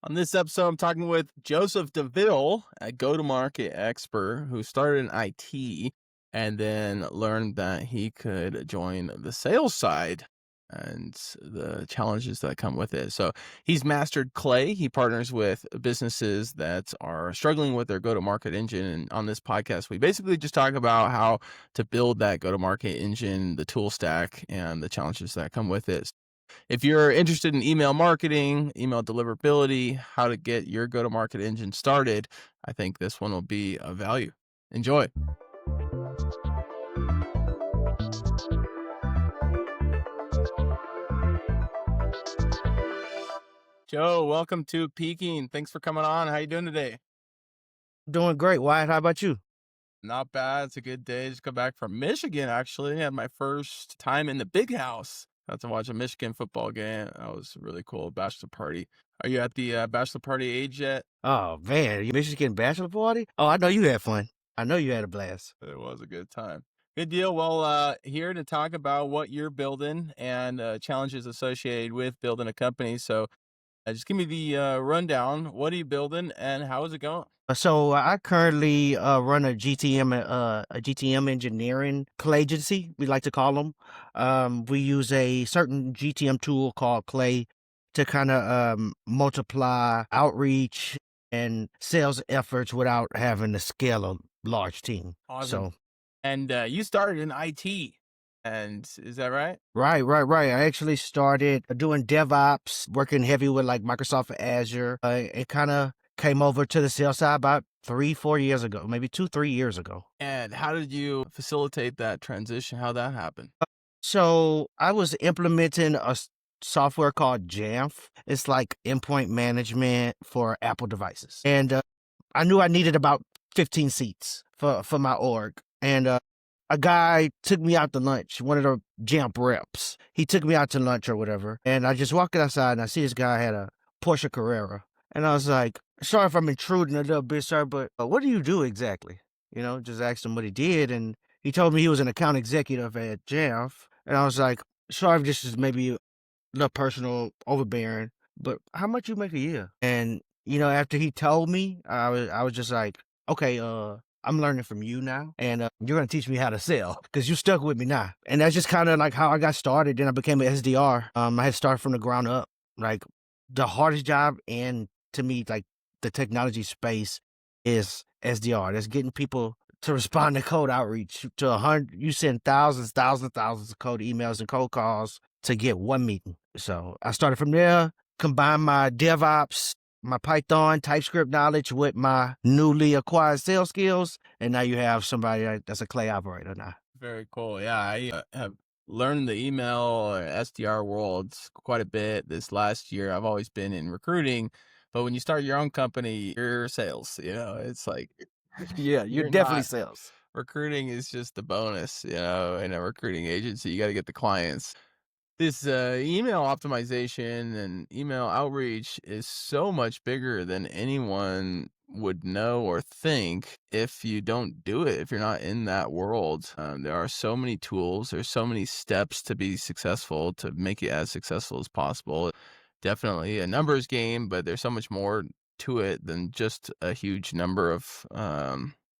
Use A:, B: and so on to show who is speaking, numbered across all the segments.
A: On this episode, I'm talking with Joseph Deville, a go-to-market expert who started in IT and then learned that he could join the sales side and the challenges that come with it. So he's mastered Clay. He partners with businesses that are struggling with their go-to-market engine. And on this podcast, we basically just talk about how to build that go-to-market engine, the tool stack, and the challenges that come with it. If you're interested in email marketing, email deliverability, how to get your go-to-market engine started, I think this one will be of value. Enjoy. Joe, welcome to Peaking. Thanks for coming on. How you doing today?
B: Doing great, Wyatt. How about you?
A: Not bad. It's a good day. Just got back from Michigan, actually. I had my first time in the big house. Got to watch a Michigan football game. That was really cool. Bachelor party. Are you at the bachelor party age yet?
B: Oh, man, you Michigan bachelor party? Oh, I know you had fun. I know you had a blast.
A: It was a good time. Good deal. Well, here to talk about what you're building and challenges associated with building a company. So just give me the rundown. What are you building and how is it going?
B: So I currently run a GTM engineering agency, we like to call them. We use a certain GTM tool called Clay to kind of multiply outreach and sales efforts without having to scale a large team.
A: Awesome. And you started in IT, and is that right?
B: Right. I actually started doing DevOps, working heavy with like Microsoft Azure. It kind of came over to the sales side about 3-4 years ago, maybe 2-3 years ago.
A: And how did you facilitate that transition? How that happened?
B: So I was implementing a software called Jamf. It's like endpoint management for Apple devices. And I knew I needed about 15 seats for my org. And a guy took me out to lunch, one of the Jamf reps. He took me out to lunch or whatever. And I just walked outside and I see this guy had a Porsche Carrera. And I was like, sorry if I'm intruding a little bit, sir, but what do you do exactly? You know, just asked him what he did. And he told me he was an account executive at Jamf. And I was like, sorry if this is maybe a little personal, overbearing, but how much you make a year? And, you know, after he told me, I was just like, okay, I'm learning from you now, and you're going to teach me how to sell because you stuck with me now. And that's just kind of like how I got started. Then I became an SDR. I had started from the ground up. Like the hardest job, and to me, like the technology space is SDR. That's getting people to respond to cold outreach. To 100, you send thousands of cold emails and cold calls to get one meeting. So I started from there, combined my DevOps, my Python TypeScript knowledge with my newly acquired sales skills, and now you have somebody that's a Clay operator now.
A: Very cool. Yeah, I have learned the email or SDR world quite a bit this last year. I've always been in recruiting, but when you start your own company, you're sales. You know, it's like
B: Yeah, you're
A: you're
B: definitely
A: not.
B: sales.
A: Recruiting is just the bonus. You know, in a recruiting agency, you got to get the clients. This email optimization and email outreach is so much bigger than anyone would know or think if you don't do it, if you're not in that world. There are so many tools, there's so many steps to be successful, to make it as successful as possible. Definitely a numbers game, but there's so much more to it than just a huge number of,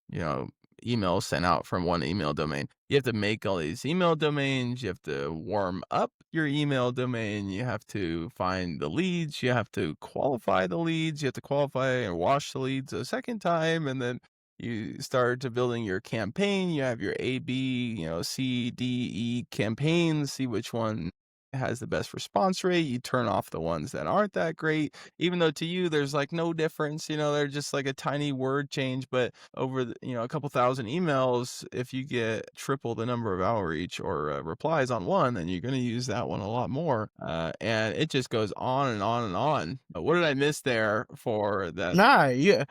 A: you know, emails sent out from one email domain. You have to make all these email domains. You have to warm up your email domain. You have to find the leads. You have to qualify the leads. You have to qualify and wash the leads a second time. And then you start to building your campaign. You have your A, B, C, D, E campaigns. See which one has the best response rate. You turn off the ones that aren't that great, even though to you there's like no difference. They're just like a tiny word change, but over a couple thousand emails, if you get triple the number of outreach or replies on one, then you're going to use that one a lot more, and it just goes on and on and on. What did I miss there for that?
B: Nah, yeah,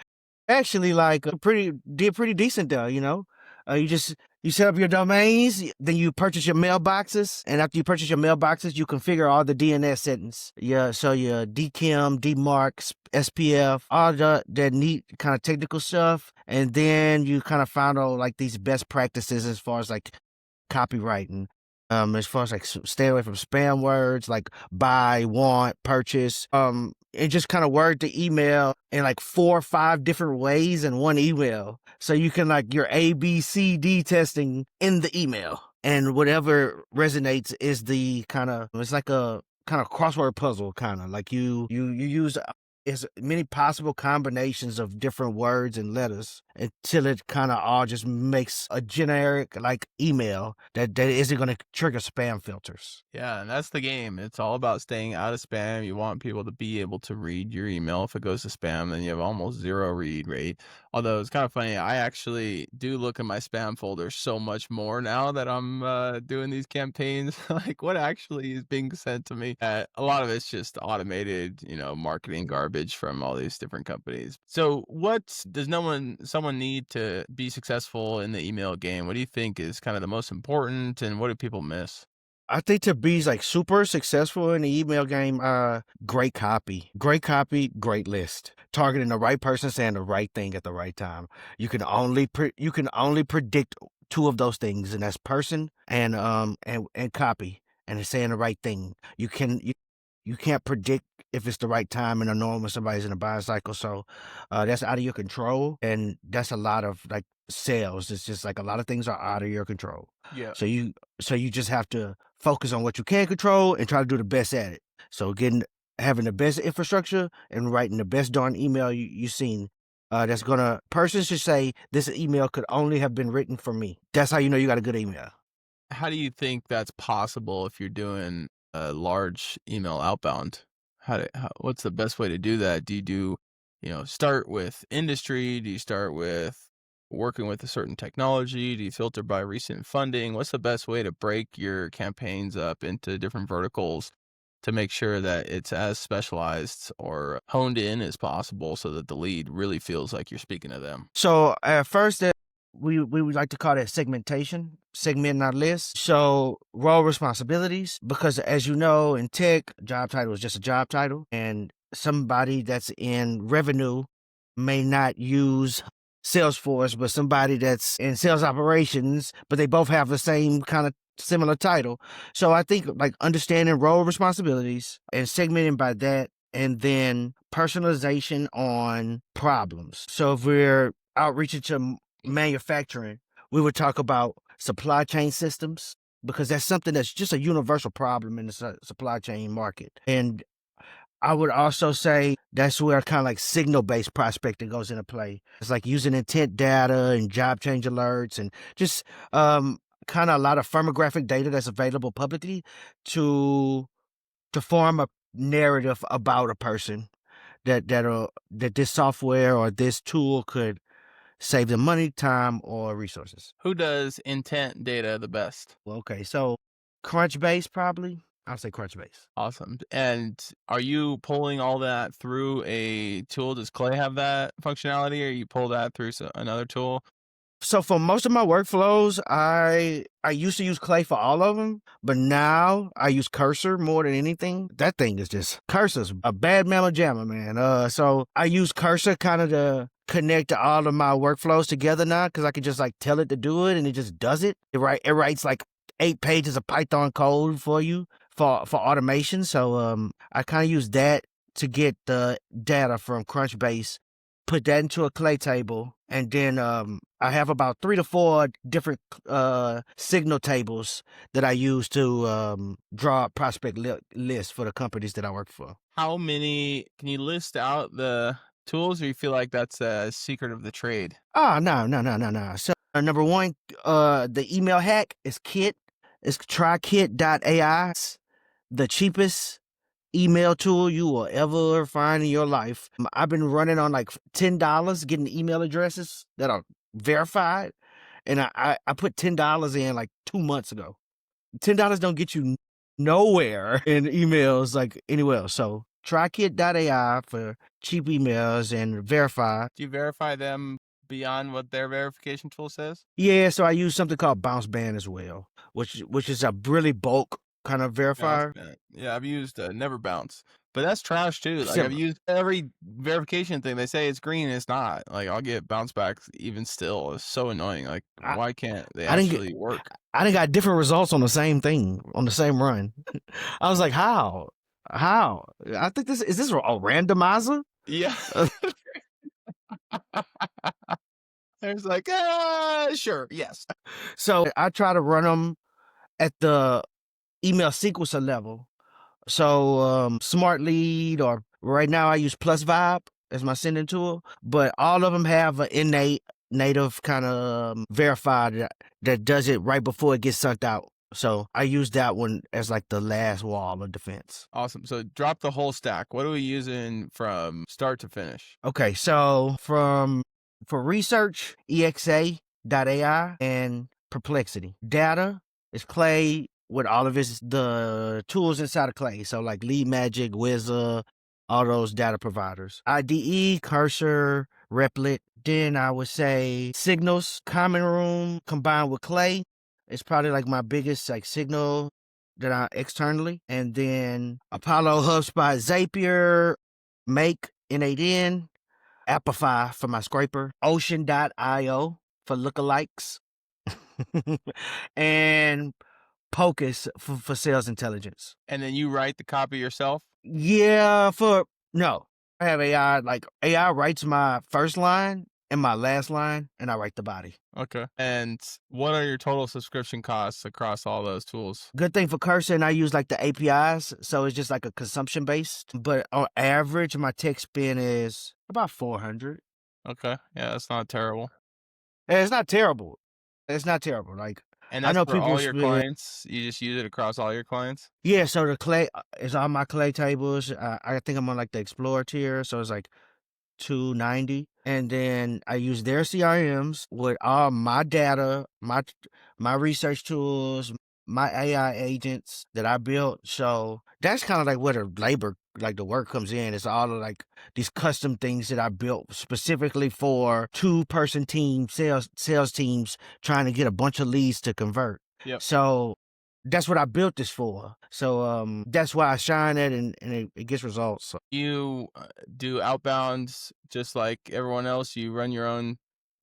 B: actually, like did pretty decent there. You set up your domains, then you purchase your mailboxes, and after you purchase your mailboxes, you configure all the DNS settings. Yeah, so your DKIM, DMARC, SPF, all that neat kind of technical stuff, and then you kind of found out like these best practices as far as like copywriting. As far as like stay away from spam words like buy, want, purchase. and just kind of word the email in like 4 or 5 different ways in one email. So you can like your ABCD testing in the email, and whatever resonates is the it's like a kind of crossword puzzle, kind of like you use as many possible combinations of different words and letters until it kind of all just makes a generic like email that isn't going to trigger spam filters.
A: Yeah, and that's the game. It's all about staying out of spam. You want people to be able to read your email. If it goes to spam, then you have almost zero read rate. Although it's kind of funny, I actually do look in my spam folder so much more now that I'm doing these campaigns. Like, what actually is being sent to me? A lot of it's just automated, marketing garbage from all these different companies. So, what does someone need to be successful in the email game? What do you think is kind of the most important, and what do people miss?
B: I think to be like super successful in the email game, great copy, great list, targeting the right person, saying the right thing at the right time. You can only predict two of those things, and that's person and copy, and it's saying the right thing. You can't predict if it's the right time in a norm when somebody's in a buying cycle. So that's out of your control, and that's a lot of like sales. It's just like a lot of things are out of your control.
A: Yeah.
B: So you just have to focus on what you can control and try to do the best at it. So having the best infrastructure and writing the best darn email you've seen. Persons should say this email could only have been written for me. That's how you know you got a good email.
A: How do you think that's possible if you're doing a large email outbound? What's the best way to do that? Do you start with industry? Do you start with working with a certain technology? Do you filter by recent funding? What's the best way to break your campaigns up into different verticals to make sure that it's as specialized or honed in as possible so that the lead really feels like you're speaking to them?
B: So at first, we would like to call that segmentation, segmenting our list. So role responsibilities, because as you know, in tech, job title is just a job title, and somebody that's in revenue may not use Salesforce, but somebody that's in sales operations, but they both have the same kind of similar title. So I think like understanding role responsibilities and segmenting by that, and then personalization on problems. So if we're outreaching to manufacturing, we would talk about supply chain systems, because that's something that's just a universal problem in the supply chain market. And I would also say that's where kind of like signal-based prospecting goes into play. It's like using intent data and job change alerts and just kind of a lot of firmographic data that's available publicly to form a narrative about a person that this software or this tool could save them money, time, or resources.
A: Who does intent data the best?
B: Well, okay, so Crunchbase probably. I'll say Crunchbase.
A: Awesome. And are you pulling all that through a tool? Does Clay have that functionality, or you pull that through another tool?
B: So for most of my workflows, I used to use Clay for all of them, but now I use Cursor more than anything. That thing is just Cursor's a bad mamma jamma, man. So I use Cursor kind of to connect all of my workflows together now, because I can just like tell it to do it and it just does it. It writes like 8 pages of Python code for you for automation. So I kind of use that to get the data from Crunchbase, put that into a Clay table, and then I have about 3 to 4 different signal tables that I use to draw a prospect list for the companies that I work for.
A: How many can you list out the tools, or you feel like that's a secret of the trade?
B: Oh, no. So number one, the email hack is Kit. It's trykit.ai. It's the cheapest email tool you will ever find in your life. I've been running on like $10 getting email addresses that are verified, and I put $10 in like 2 months ago. $10 don't get you nowhere in emails like anywhere else. So trykit.ai for cheap emails and verify.
A: Do you verify them beyond what their verification tool says?
B: Yeah, so I use something called Bounce Band as well, which is a really bulk kind of verifier.
A: Yeah, I've used Never Bounce, but that's trash too. Like, I've
B: Similar.
A: used every verification thing. They say it's green, and it's not. Like, I'll get bounce backs even still. It's so annoying. Like,
B: I,
A: why can't they
B: I didn't get
A: actually work?
B: I didn't got different results on the same thing on the same run. I was like, how? How? I think this is this a randomizer?
A: Yeah.
B: Uh,
A: It's like, sure, yes.
B: so I try to run them at the email sequencer level. So Smart Lead, or right now I use Plus Vibe as my sending tool, but all of them have an innate native kind of verified that does it right before it gets sent out. So I use that one as like the last wall of defense.
A: Awesome. So drop the whole stack. What are we using from start to finish?
B: Okay, so for research, EXA.ai and Perplexity. Data is Clay with all of the tools inside of Clay. So like Lead Magic, Wizard, all those data providers. IDE, Cursor, Replit. Then I would say Signals, Common Room combined with Clay. It's probably like my biggest like signal that I externally. And then Apollo, HubSpot, Zapier, Make, N8N, Apify for my scraper, Ocean.io for lookalikes, and Pocus for sales intelligence.
A: And then you write the copy yourself?
B: Yeah, no. I have AI, like AI writes my first line and my last line, and I write the body.
A: Okay. And what are your total subscription costs across all those tools?
B: Good thing for Cursor, and I use like the APIs, so it's just like a consumption based. But on average, my tech spend is about 400.
A: Okay. Yeah, that's not terrible.
B: And it's not terrible. It's not terrible. Like
A: And
B: I
A: that's
B: know
A: for
B: people
A: all your
B: spend.
A: clients? You just use it across all your clients?
B: Yeah, so the Clay is on my Clay tables. I think I'm on like the Explorer tier, so it's like 290, and then I use their CRMs with all my data, my research tools, my AI agents that I built. So that's kind of like where the labor, like the work comes in. It's all of like these custom things that I built specifically for 2-person team sales teams trying to get a bunch of leads to convert.
A: Yep.
B: So that's what I built this for. So that's why I shine it, and it gets results. So.
A: You do outbounds just like everyone else? You run your own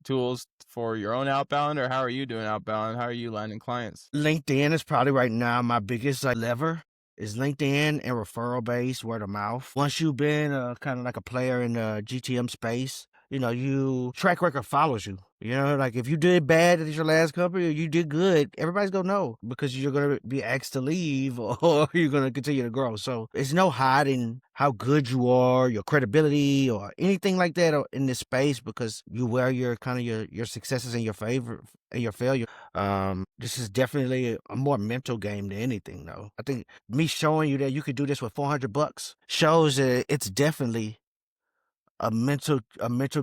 A: tools for your own outbound, or how are you doing outbound? How are you landing clients?
B: LinkedIn is probably right now my biggest lever. Is LinkedIn and referral based word of mouth. Once you've been kind of like a player in the GTM space, you track record follows you. Like if you did bad at your last company or you did good, everybody's gonna know because you're gonna be asked to leave or you're gonna continue to grow. So it's no hiding how good you are, your credibility or anything like that in this space because you wear your kind of your successes and your favor and your failure. This is definitely a more mental game than anything though. I think me showing you that you could do this with $400 shows that it's definitely a mental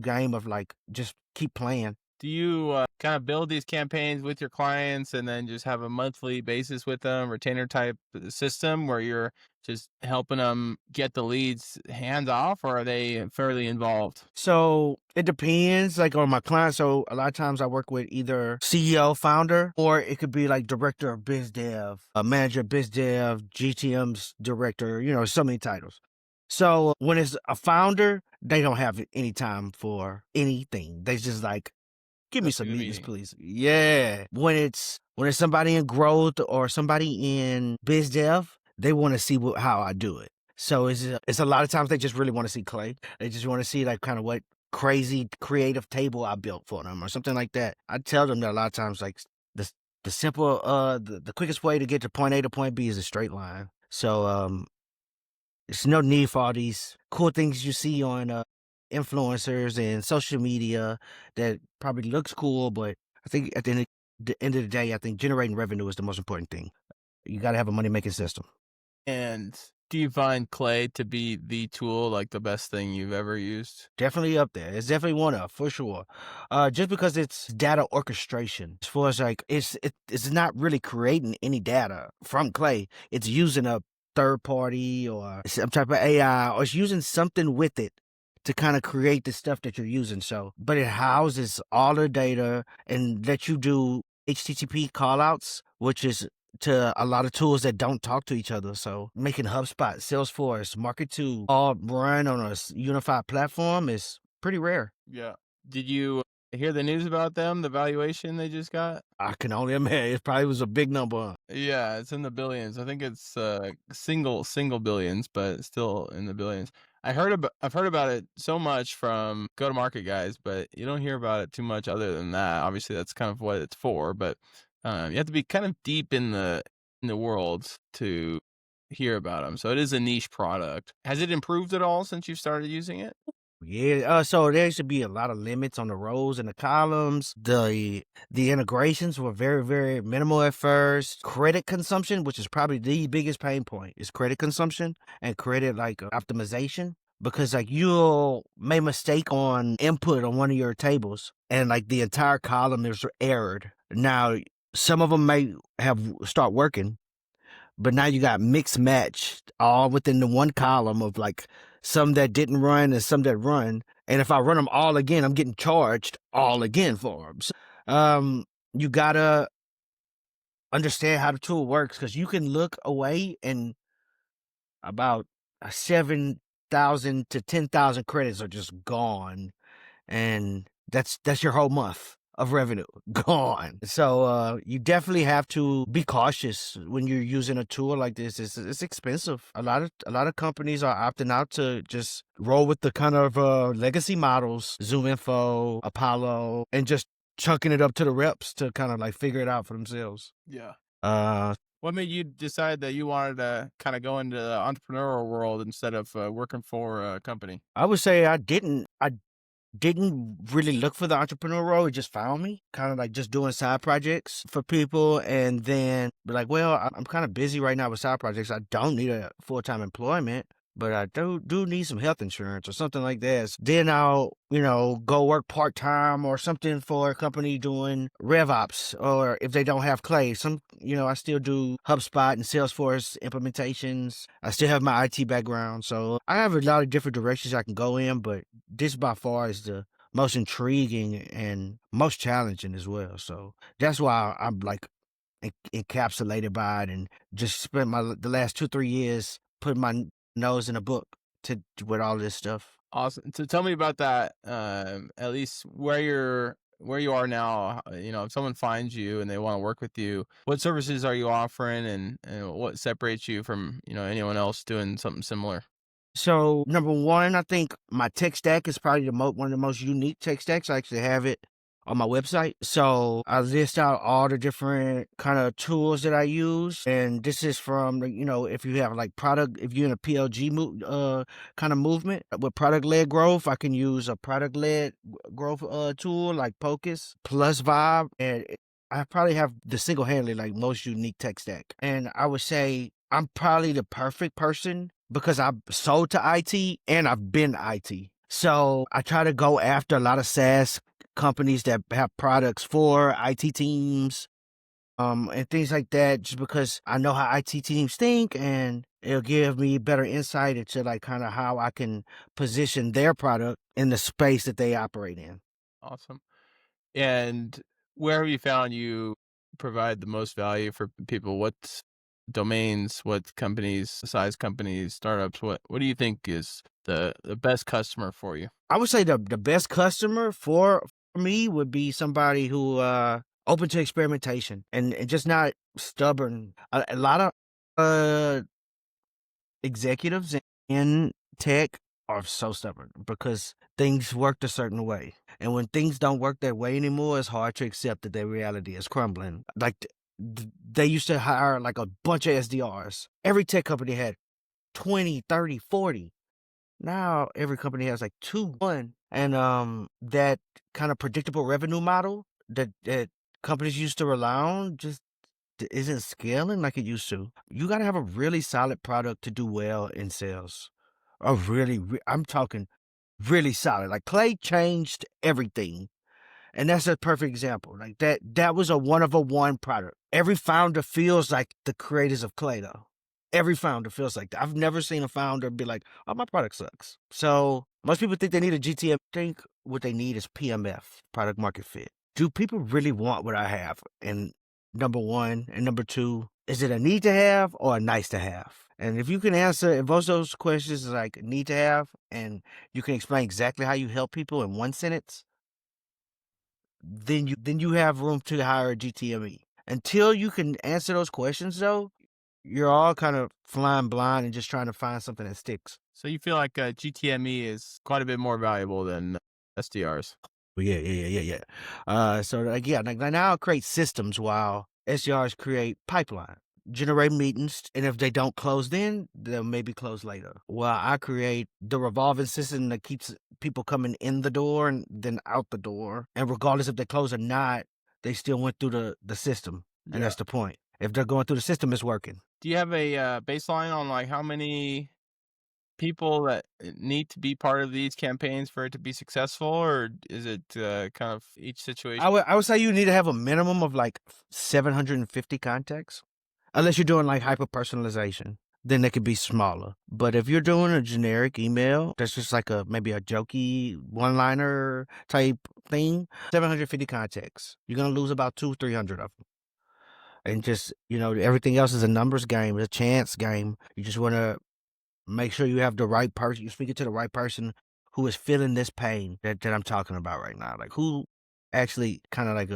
B: game of like just keep playing.
A: Do you kind of build these campaigns with your clients and then just have a monthly basis with them, retainer type system where you're just helping them get the leads hands off, or are they fairly involved?
B: So it depends like on my client. So a lot of times I work with either CEO, founder, or it could be like director of biz dev, a manager of biz dev, GTM's director, so many titles. So when it's a founder, they don't have any time for anything. They just like, give me
A: Just
B: some
A: like a
B: meetings,
A: meeting.
B: please. Yeah. When it's somebody in growth or somebody in biz dev, they want to see how I do it. So it's a lot of times they just really want to see Clay. They just want to see like kind of what crazy creative table I built for them or something like that. I tell them that a lot of times like the the simple the quickest way to get to point A to point B is a straight line. So there's no need for all these cool things you see on influencers and social media that probably looks cool, but I think at the end of the day, I think generating revenue is the most important thing. You got to have a money making system.
A: And do you find Clay to be the tool, like the best thing you've ever used?
B: Definitely up there. It's definitely one up for sure. Just because it's data orchestration, as far as like it's not really creating any data from Clay. It's using a third party or some type of AI, or it's using something with it to kind of create the stuff that you're using. So, but it houses all the data and lets you do HTTP callouts, which is to a lot of tools that don't talk to each other. So making HubSpot, Salesforce, Market2 all run on a unified platform is pretty rare.
A: Yeah. Did you Hear the news about them, the valuation they just got?
B: I can only imagine. It probably was a big number.
A: Yeah, it's in the billions. I think it's, single billions, but still in the billions. I've heard about it so much from go-to-market guys, but you don't hear about it too much other than that. Obviously, that's kind of what it's for, but, you have to be kind of deep in the world to hear about them. So it is a niche product. Has it improved at all since you started using it?
B: Yeah, so there should be a lot of limits on the rows and the columns. The integrations were very, very minimal at first. Credit consumption, which is probably the biggest pain point, is credit consumption and credit optimization. Because like you'll make a mistake on input on one of your tables and like the entire column is errored. Now some of them may have start working, but now you got mixed match all within the one column of like some that didn't run and some that run. And if I run them all again, I'm getting charged all again for them. You gotta understand how the tool works because you can look away and about 7,000 to 10,000 credits are just gone, and that's your whole month of revenue gone. So you definitely have to be cautious when you're using a tool like this. It's expensive. A lot of companies are opting out to just roll with the kind of legacy models, Zoom Info, Apollo, and just chunking it up to the reps to kind of like figure it out for themselves.
A: Yeah.
B: Uh,
A: What made you decide that you wanted to kinda go into the entrepreneurial world instead of, working for a company?
B: I would say I didn't really look for the entrepreneur role. It just found me, kind of like just doing side projects for people. And then be like, well, I'm kind of busy right now with side projects. I don't need a full-time employment, but I do need some health insurance or something like that. Then I'll, go work part-time or something for a company doing RevOps, or if they don't have Clay, I still do HubSpot and Salesforce implementations. I still have my IT background. So I have a lot of different directions I can go in, but this by far is the most intriguing and most challenging as well. So that's why I'm like encapsulated by it and just spent the last 2-3 years putting my nose in a book to with all this stuff.
A: Awesome. So tell me about that, at least where you are now, if someone finds you and they wanna work with you, what services are you offering and what separates you from, anyone else doing something similar?
B: So number one, I think my tech stack is probably one of the most unique tech stacks. I actually have it on my website. So I list out all the different kind of tools that I use, and this is from if you have like product, if you're in a PLG kind of movement with product led growth, I can use a product led growth tool like Pocus plus Vibe, and I probably have the single handedly like most unique tech stack. And I would say I'm probably the perfect person because I've sold to IT and I've been IT. So I try to go after a lot of SaaS companies that have products for IT teams, and things like that, just because I know how IT teams think and it'll give me better insight into like kind of how I can position their product in the space that they operate in.
A: Awesome. And where have you found you provide the most value for people? What domains, what companies, size companies, startups, what do you think is the best customer for you?
B: I would say the best customer for me would be somebody who open to experimentation and just not stubborn. A lot of uh executives in tech are so stubborn because things worked a certain way. And when things don't work that way anymore, it's hard to accept that their reality is crumbling. Like they used to hire like a bunch of SDRs. Every tech company had 20, 30, 40. Now every company has like two, one. And that kind of predictable revenue model that companies used to rely on just isn't scaling like it used to. You got to have a really solid product to do well in sales. I'm talking really solid. Like Clay changed everything. And that's a perfect example. Like that was a one of a one product. Every founder feels like the creators of Clay though. Every founder feels like that. I've never seen a founder be like, "Oh, my product sucks." So most people think they need a GTM. Think what they need is PMF, product market fit. Do people really want what I have? And number one, and number two, is it a need to have or a nice to have? And if you can answer, if both those questions is like need to have, and you can explain exactly how you help people in one sentence, then you have room to hire a GTME. Until you can answer those questions though, you're all kind of flying blind and just trying to find something that sticks.
A: So you feel like GTME is quite a bit more valuable than SDRs.
B: Well, yeah. So like, yeah, like now I'll create systems while SDRs create pipeline, generate meetings, and if they don't close then, they'll maybe close later. While I create the revolving system that keeps people coming in the door and then out the door. And regardless if they close or not, they still went through the system. And
A: Yeah.
B: that's the point. If they're going through the system, it's working.
A: Do you have a baseline on like how many people that need to be part of these campaigns for it to be successful, or is it kind of each situation?
B: I would say you need to have a minimum of like 750 contacts, unless you're doing like hyper personalization. Then they could be smaller. But if you're doing a generic email, that's just like maybe a jokey one-liner type thing, 750 contacts. You're gonna lose about 300 of them. And just everything else is a numbers game, it's a chance game. You just want to make sure you have the right person. You're speaking to the right person who is feeling this pain that I'm talking about right now. Like who actually kind of like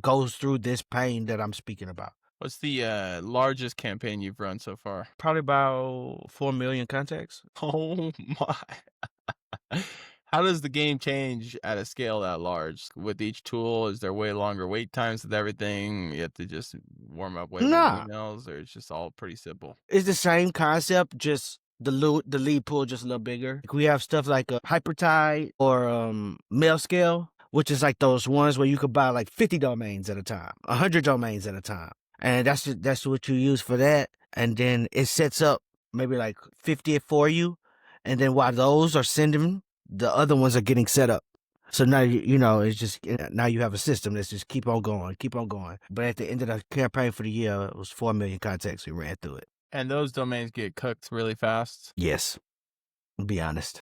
B: goes through this pain that I'm speaking about.
A: What's the largest campaign you've run so far?
B: Probably about 4 million contacts.
A: Oh my. How does the game change at a scale that large? With each tool, is there way longer wait times with everything? You have to just warm up way more
B: Nah,
A: emails, or it's just all pretty simple?
B: it's the same concept, just the lead pool just a little bigger. Like we have stuff like a hypertide or mail scale, which is like those ones where you could buy like 50 domains at a time, 100 domains at a time, and that's what you use for that. And then it sets up maybe like 50 for you, and then while those are sending, the other ones are getting set up. So now it's just now you have a system that's just keep on going, keep on going. But at the end of the campaign for the year, it was 4 million contacts. We ran through it.
A: And those domains get cooked really fast.
B: Yes, I'll be honest.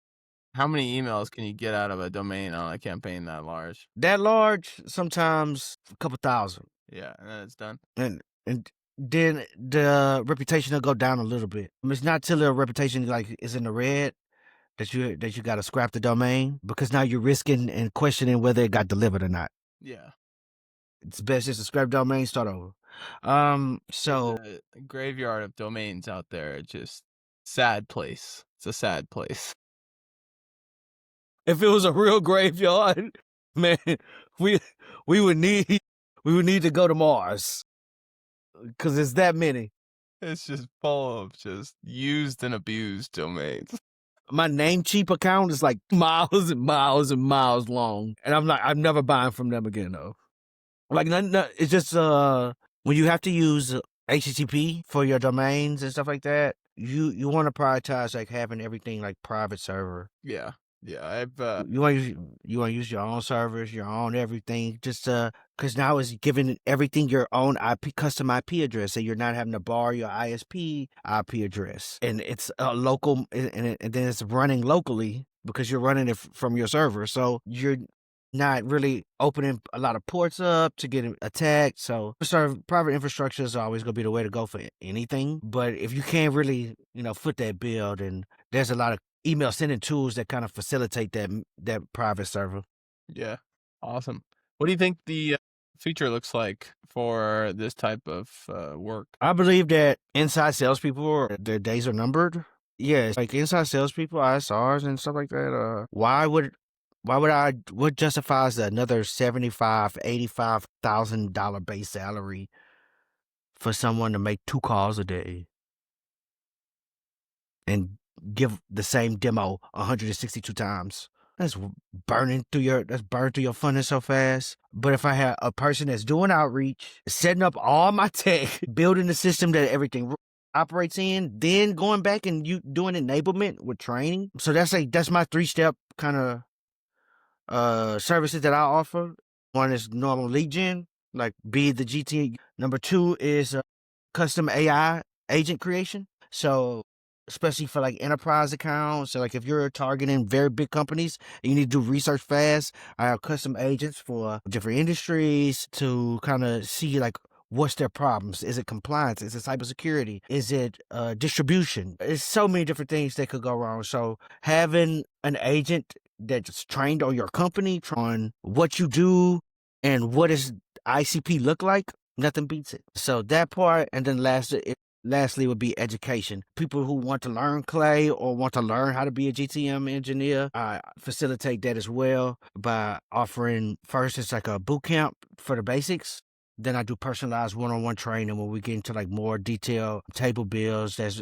A: How many emails can you get out of a domain on a campaign that large?
B: That large, sometimes a couple thousand,
A: Yeah, and then it's done.
B: and then the reputation will go down a little bit. It's not till the reputation like is in the red that you got to scrap the domain, because now you're risking and questioning whether it got delivered or not.
A: Yeah.
B: It's best just to scrap domain, start over. So
A: There's a graveyard of domains out there. Just sad place. It's a sad place.
B: if it was a real graveyard, man, we we would need to go to Mars because it's that many.
A: It's just full of just used and abused domains.
B: My Namecheap account is like miles and miles and miles long, and I'm never buying from them again though. Like, it's just when you have to use HTTP for your domains and stuff like that, you want to prioritize like having everything like private server.
A: Yeah. Yeah.
B: You want to use your own servers, your own everything, just because now it's giving everything your own custom IP address, so you're not having to borrow your ISP IP address, and it's local, and then it's running locally because you're running it from your server, so you're not really opening a lot of ports up to get attacked. So private infrastructure is always going to be the way to go for anything. But if you can't really, foot that bill, then there's a lot of email sending tools that kind of facilitate that private server.
A: Yeah. Awesome. What do you think the future looks like for this type of work?
B: I believe that inside salespeople, their days are numbered. Yeah, like inside salespeople, ISRs and stuff like that. What justifies another $75,000, $85,000 base salary for someone to make 2 calls a day and give the same demo 162 times? That's burned through your funding so fast. But if I had a person that's doing outreach, setting up all my tech, building the system that everything operates in, then going back and you doing enablement with training. So that's my 3-step kind of services that I offer. One is normal lead gen, like be the GT. Number 2 is custom AI agent creation. So especially for like enterprise accounts. So like if you're targeting very big companies and you need to do research fast, I have custom agents for different industries to kind of see like what's their problems. Is it compliance? Is it cybersecurity? Is it distribution? There's so many different things that could go wrong. So having an agent that's trained on your company, on what you do, And what does ICP look like? Nothing beats it. So that part, and then lastly would be education. People who want to learn Clay or want to learn how to be a GTM engineer, I facilitate that as well by offering, first it's like a boot camp for the basics. Then I do personalized one-on-one training where we get into like more detailed table builds that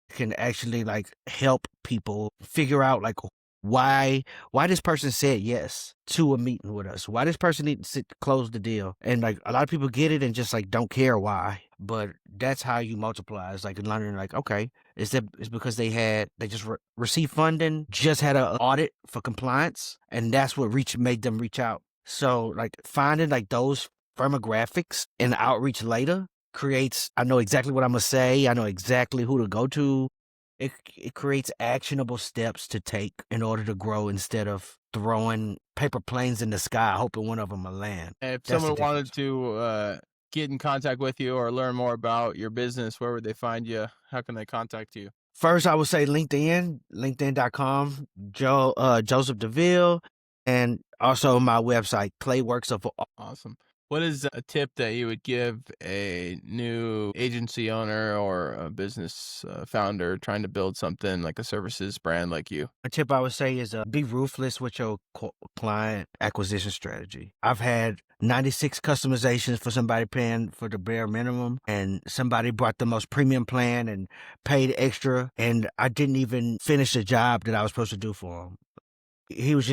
B: can actually like help people figure out like why this person said yes to a meeting with us, why this person need to close the deal. And like a lot of people get it and just like don't care why, but that's how you multiply. It's like learning like, okay, it's because they just received funding, just had an audit for compliance, and that's what made them reach out. So like finding like those firmographics and outreach later creates, I know exactly what I'm gonna say, I know exactly who to go to. It creates actionable steps to take in order to grow instead of throwing paper planes in the sky hoping one of them will land.
A: If
B: That's the
A: someone
B: difference.
A: wanted to get in contact with you or learn more about your business, where would they find you? How can they contact you?
B: First, I would say LinkedIn, linkedin.com, Joseph Deville, and also my website, Clayworks of.
A: Awesome. What is a tip that you would give a new agency owner or a business founder trying to build something like a services brand like you?
B: A tip I would say is be ruthless with your client acquisition strategy. I've had 96 customizations for somebody paying for the bare minimum, and somebody brought the most premium plan and paid extra, and I didn't even finish the job that I was supposed to do for him. He was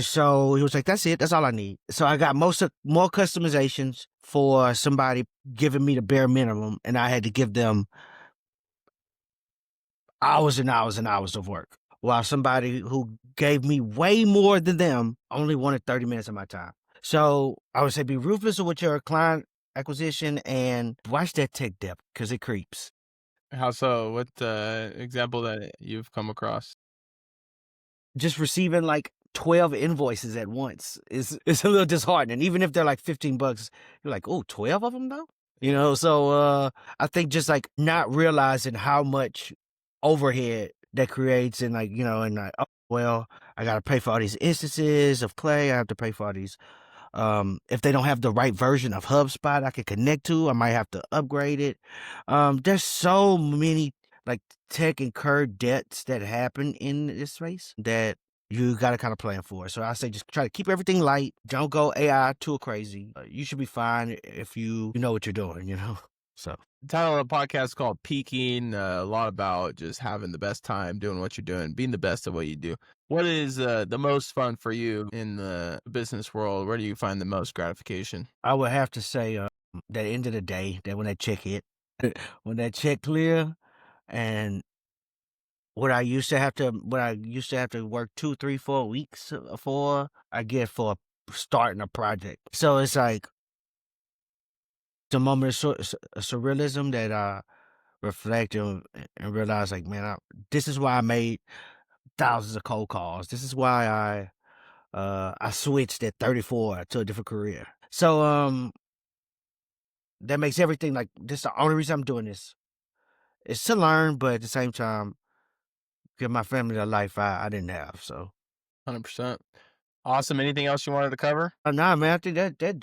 B: like, that's it, that's all I need. So I got more customizations for somebody giving me the bare minimum, and I had to give them hours and hours and hours of work, while somebody who gave me way more than them only wanted 30 minutes of my time. So I would say be ruthless with your client acquisition and watch that tech depth because it creeps.
A: How so? What example that you've come across?
B: Just receiving like 12 invoices at once is a little disheartening. Even if they're like $15, you're like, oh, 12 of them though? So I think just like not realizing how much overhead that creates, and like, and like, oh, well, I got to pay for all these instances of Clay. I have to pay for all these. If they don't have the right version of HubSpot I can connect to, I might have to upgrade it. There's so many like tech incurred debts that happen in this space that you got to kind of plan for. So I say just try to keep everything light. Don't go AI too crazy. You should be fine if you know what you're doing, So
A: The title of the podcast is called Peaking, a lot about just having the best time doing what you're doing, being the best at what you do. What is the most fun for you in the business world? Where do you find the most gratification?
B: I would have to say that end of the day, that when that check hit, when that check clear, and what I used to have to work 2, 3, 4 weeks for, I get for starting a project. So it's like the moment of surrealism that I reflect and realize, like, man, this is why I made thousands of cold calls. This is why I switched at 34 to a different career. So that makes everything like this. The only reason I'm doing this is to learn, but at the same time, give my family the life I didn't have. So
A: 100%. Awesome. Anything else you wanted to cover?
B: nah, man, I think that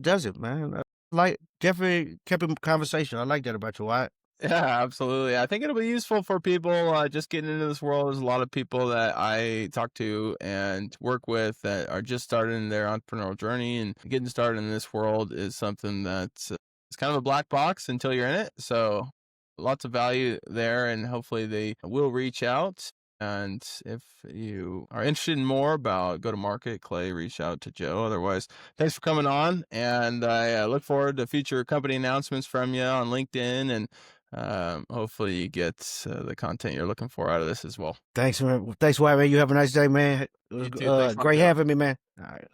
B: does it, man. Like definitely kept a conversation. I like that about you, Wyatt.
A: Yeah, absolutely. I think it'll be useful for people just getting into this world. There's a lot of people that I talk to and work with that are just starting their entrepreneurial journey, and getting started in this world is something that's it's kind of a black box until you're in it. So lots of value there, and hopefully they will reach out. And if you are interested in more about go to market, Clay, reach out to Joe. Otherwise, thanks for coming on, and I look forward to future company announcements from you on LinkedIn, and hopefully you get the content you're looking for out of this as well.
B: Thanks, man. Thanks, Wyatt, man. You have a nice day, man. It
A: You
B: was
A: too. Thanks a lot,
B: great
A: Joe.
B: having me, man. All right.